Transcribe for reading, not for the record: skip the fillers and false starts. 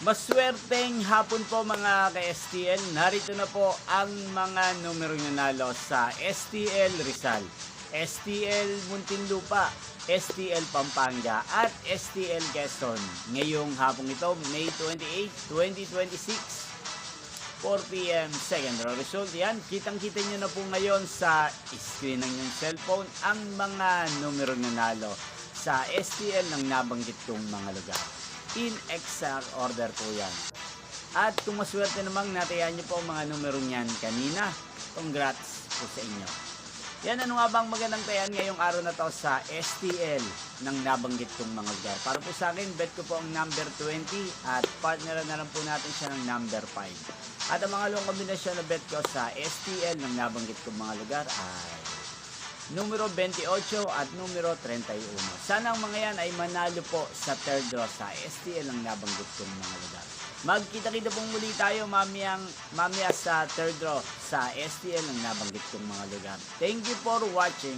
Maswerteng hapon po mga ka-STL. Narito na po ang mga numerong nanalo sa STL Rizal, STL Muntinlupa, STL Pampanga at STL Quezon. Ngayong hapong ito, May 28, 2026, 4 p.m. second row result. Yan, kitang-kita nyo na po ngayon sa screen ng inyong cellphone ang mga numerong nanalo sa STL ng nabanggit kong mga lugar. In exact order po yan. At kung maswerte namang natayan nyo po ang mga numerong yan kanina, congrats po sa inyo. Yan, ano nga bang magandang tayan ngayong araw na to sa STL ng nabanggit kong mga lugar? Para po sa akin, bet ko po ang number 20 at partneran na lang po natin siya ng number 5. At ang mga long kombinasyon na bet ko sa STL ng nabanggit kong mga lugar ay numero 28 at numero 31. Sana ang mga yan ay manalo po sa third draw sa STL ng nabanggit kong mga lugar. Magkita-kita pong muli tayo mamaya sa third draw sa STL ng nabanggit kong mga lugar. Thank you for watching.